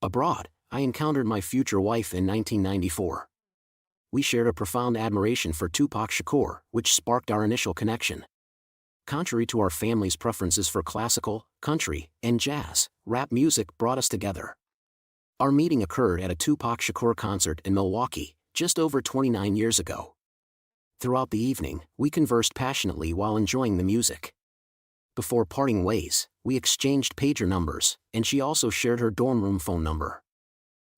Abroad, I encountered my future wife in 1994. We shared a profound admiration for Tupac Shakur, which sparked our initial connection. Contrary to our family's preferences for classical, country, and jazz, rap music brought us together. Our meeting occurred at a Tupac Shakur concert in Milwaukee, just over 29 years ago. Throughout the evening, we conversed passionately while enjoying the music. Before parting ways, we exchanged pager numbers, and she also shared her dorm room phone number.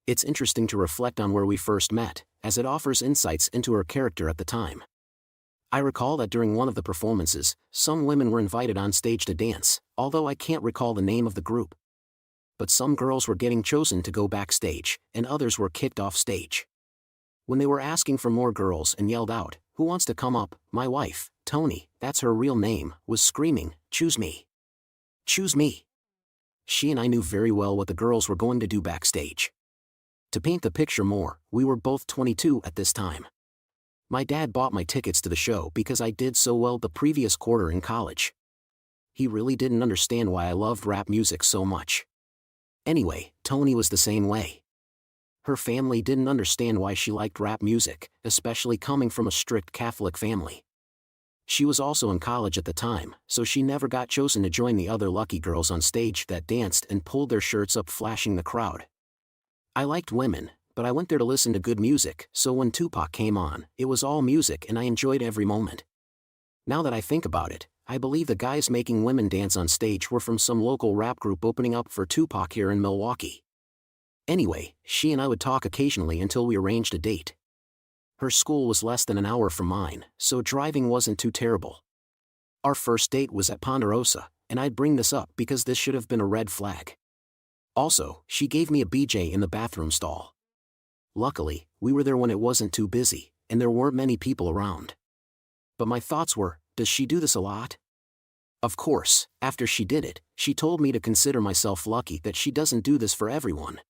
It's interesting to reflect on where we first met, as it offers insights into her character at the time. I recall that during one of the performances, some women were invited on stage to dance, although I can't recall the name of the group. But some girls were getting chosen to go backstage, and others were kicked off stage. When they were asking for more girls and yelled out, "Who wants to come up?" my wife, Tony, that's her real name, was screaming, "Choose me. Choose me." She and I knew very well what the girls were going to do backstage. To paint the picture more, we were both 22 at this time. My dad bought my tickets to the show because I did so well the previous quarter in college. He really didn't understand why I loved rap music so much. Anyway, Tony was the same way. Her family didn't understand why she liked rap music, especially coming from a strict Catholic family. She was also in college at the time, so she never got chosen to join the other lucky girls on stage that danced and pulled their shirts up flashing the crowd. I liked women, but I went there to listen to good music, so when Tupac came on, it was all music and I enjoyed every moment. Now that I think about it, I believe the guys making women dance on stage were from some local rap group opening up for Tupac here in Milwaukee. Anyway, she and I would talk occasionally until we arranged a date. Her school was less than an hour from mine, so driving wasn't too terrible. Our first date was at Ponderosa, and I'd bring this up because this should have been a red flag. Also, she gave me a BJ in the bathroom stall. Luckily, we were there when it wasn't too busy, and there weren't many people around. But my thoughts were, does she do this a lot? Of course, after she did it, she told me to consider myself lucky that she doesn't do this for everyone.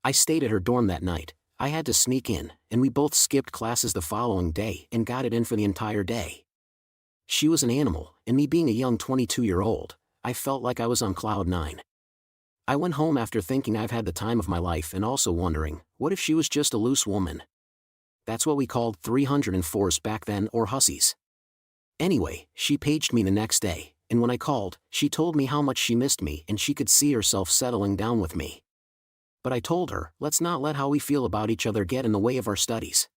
I stayed at her dorm that night. I had to sneak in, and we both skipped classes the following day and got it in for the entire day. She was an animal, and me being a young 22-year-old, I felt like I was on cloud nine. I went home after thinking I've had the time of my life and also wondering, what if she was just a loose woman? That's what we called 304s back then, or hussies. Anyway, she paged me the next day, and when I called, she told me how much she missed me and she could see herself settling down with me. But I told her, let's not let how we feel about each other get in the way of our studies.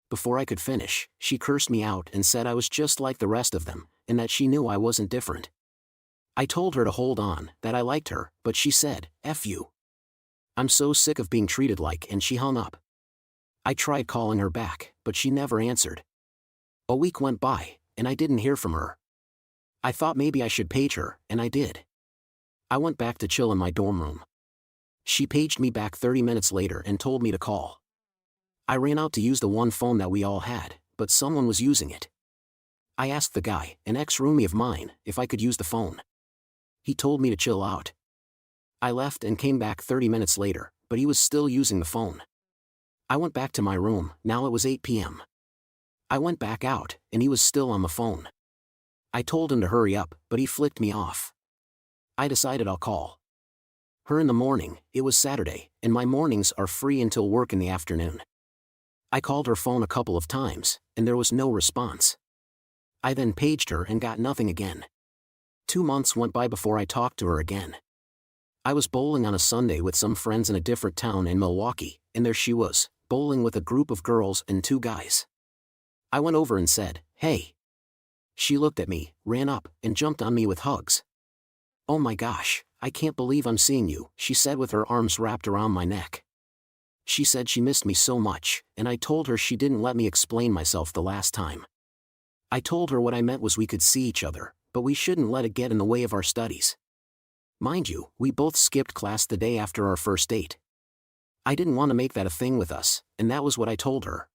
Before I could finish, she cursed me out and said I was just like the rest of them, and that she knew I wasn't different. I told her to hold on, that I liked her, but she said, "F you. I'm so sick of being treated like," and she hung up. I tried calling her back, but she never answered. A week went by, and I didn't hear from her. I thought maybe I should page her, and I did. I went back to chill in my dorm room. She paged me back 30 minutes later and told me to call. I ran out to use the one phone that we all had, but someone was using it. I asked the guy, an ex-roomie of mine, if I could use the phone. He told me to chill out. I left and came back 30 minutes later, but he was still using the phone. I went back to my room. Now it was 8 p.m. I went back out, and he was still on the phone. I told him to hurry up, but he flicked me off. I decided I'll call her in the morning. It was Saturday, and my mornings are free until work in the afternoon. I called her phone a couple of times, and there was no response. I then paged her and got nothing again. 2 months went by before I talked to her again. I was bowling on a Sunday with some friends in a different town in Milwaukee, and there she was, bowling with a group of girls and 2 guys. I went over and said, "Hey." She looked at me, ran up, and jumped on me with hugs. "Oh my gosh, I can't believe I'm seeing you," she said with her arms wrapped around my neck. She said she missed me so much, and I told her she didn't let me explain myself the last time. I told her what I meant was we could see each other, but we shouldn't let it get in the way of our studies. Mind you, we both skipped class the day after our first date. I didn't want to make that a thing with us, and that was what I told her.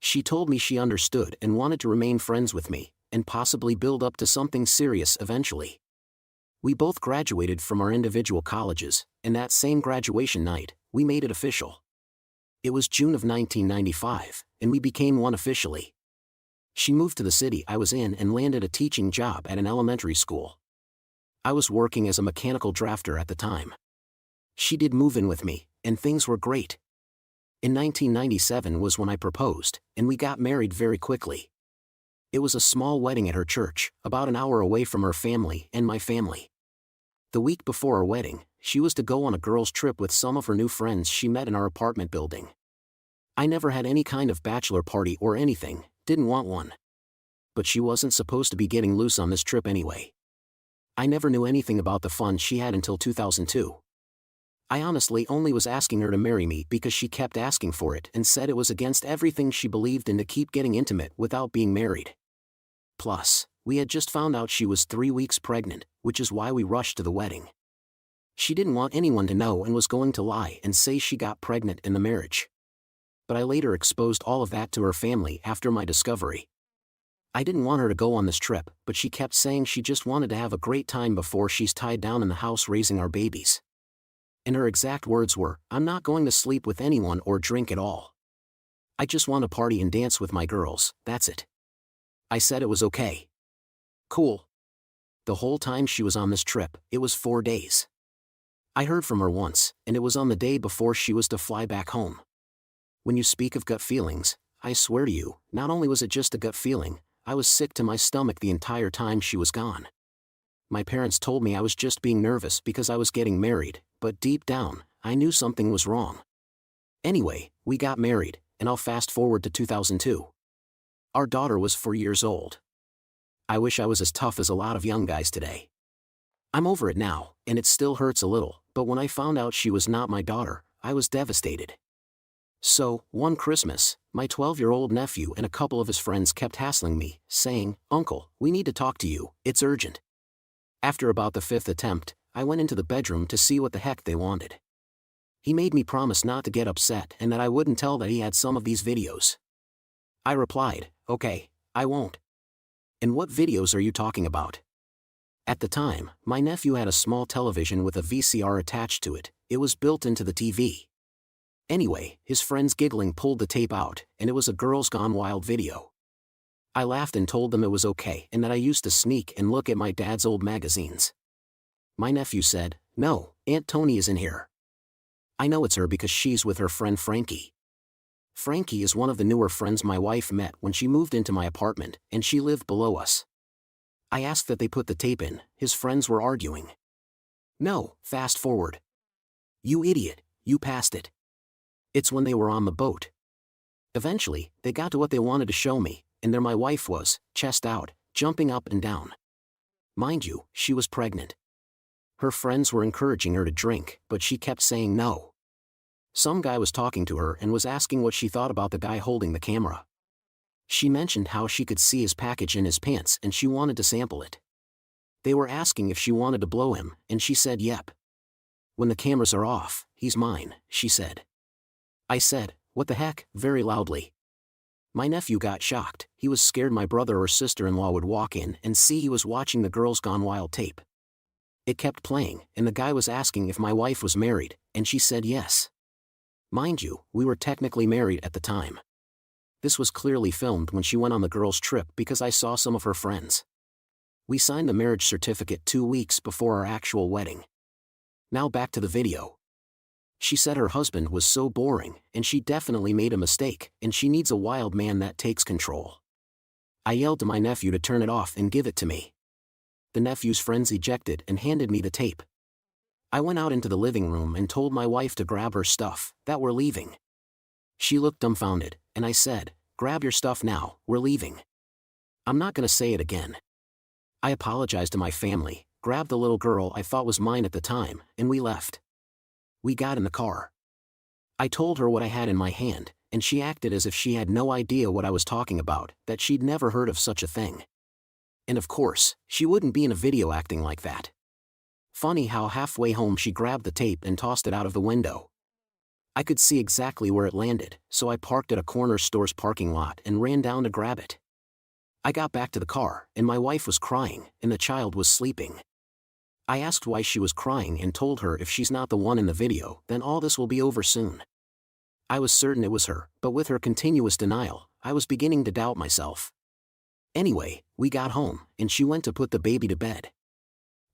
She told me she understood and wanted to remain friends with me, and possibly build up to something serious eventually. We both graduated from our individual colleges, and that same graduation night, we made it official. It was June of 1995, and we became one officially. She moved to the city I was in and landed a teaching job at an elementary school. I was working as a mechanical drafter at the time. She did move in with me, and things were great. In 1997 was when I proposed, and we got married very quickly. It was a small wedding at her church, about an hour away from her family and my family. The week before our wedding, she was to go on a girls' trip with some of her new friends she met in our apartment building. I never had any kind of bachelor party or anything, didn't want one. But she wasn't supposed to be getting loose on this trip anyway. I never knew anything about the fun she had until 2002. I honestly only was asking her to marry me because she kept asking for it and said it was against everything she believed in to keep getting intimate without being married. Plus, we had just found out she was 3 weeks pregnant, which is why we rushed to the wedding. She didn't want anyone to know and was going to lie and say she got pregnant in the marriage. But I later exposed all of that to her family after my discovery. I didn't want her to go on this trip, but she kept saying she just wanted to have a great time before she's tied down in the house raising our babies. And her exact words were, "I'm not going to sleep with anyone or drink at all. I just want to party and dance with my girls, that's it." I said it was okay. Cool. The whole time she was on this trip, it was 4 days. I heard from her once, and it was on the day before she was to fly back home. When you speak of gut feelings, I swear to you, not only was it just a gut feeling, I was sick to my stomach the entire time she was gone. My parents told me I was just being nervous because I was getting married, but deep down, I knew something was wrong. Anyway, we got married, and I'll fast forward to 2002. Our daughter was 4 years old. I wish I was as tough as a lot of young guys today. I'm over it now, and it still hurts a little, but when I found out she was not my daughter, I was devastated. So, one Christmas, my 12-year-old nephew and a couple of his friends kept hassling me, saying, "Uncle, we need to talk to you, it's urgent." After about the 5th attempt, I went into the bedroom to see what the heck they wanted. He made me promise not to get upset and that I wouldn't tell that he had some of these videos. I replied, "Okay, I won't." "And what videos are you talking about?" At the time, my nephew had a small television with a VCR attached to it. It was built into the TV. Anyway, his friends giggling pulled the tape out, and it was a Girls Gone Wild video. I laughed and told them it was okay and that I used to sneak and look at my dad's old magazines. My nephew said, "No, Aunt Tony is in here. I know it's her because she's with her friend Frankie." Frankie is one of the newer friends my wife met when she moved into my apartment, and she lived below us. I asked that they put the tape in. His friends were arguing. "No, fast forward. You idiot, you passed it. It's when they were on the boat." Eventually, they got to what they wanted to show me, and there my wife was, chest out, jumping up and down. Mind you, she was pregnant. Her friends were encouraging her to drink, but she kept saying no. Some guy was talking to her and was asking what she thought about the guy holding the camera. She mentioned how she could see his package in his pants and she wanted to sample it. They were asking if she wanted to blow him, and she said yep. "When the cameras are off, he's mine," she said. I said, "What the heck?" very loudly. My nephew got shocked. He was scared my brother or sister-in-law would walk in and see he was watching the Girls Gone Wild tape. It kept playing, and the guy was asking if my wife was married, and she said yes. Mind you, we were technically married at the time. This was clearly filmed when she went on the girls' trip because I saw some of her friends. We signed the marriage certificate 2 weeks before our actual wedding. Now back to the video. She said her husband was so boring, and she definitely made a mistake, and she needs a wild man that takes control. I yelled to my nephew to turn it off and give it to me. The nephew's friends ejected and handed me the tape. I went out into the living room and told my wife to grab her stuff, that we're leaving. She looked dumbfounded, and I said, "Grab your stuff now, we're leaving." I'm not gonna say it again. I apologized to my family, grabbed the little girl I thought was mine at the time, and we left. We got in the car. I told her what I had in my hand, and she acted as if she had no idea what I was talking about, that she'd never heard of such a thing. And of course, she wouldn't be in a video acting like that. Funny how halfway home she grabbed the tape and tossed it out of the window. I could see exactly where it landed, so I parked at a corner store's parking lot and ran down to grab it. I got back to the car, and my wife was crying, and the child was sleeping. I asked why she was crying and told her if she's not the one in the video, then all this will be over soon. I was certain it was her, but with her continuous denial, I was beginning to doubt myself. Anyway, we got home, and she went to put the baby to bed.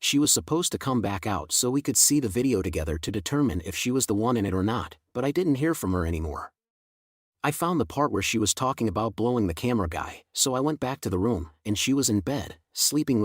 She was supposed to come back out so we could see the video together to determine if she was the one in it or not, but I didn't hear from her anymore. I found the part where she was talking about blowing the camera guy, so I went back to the room, and she was in bed, sleeping with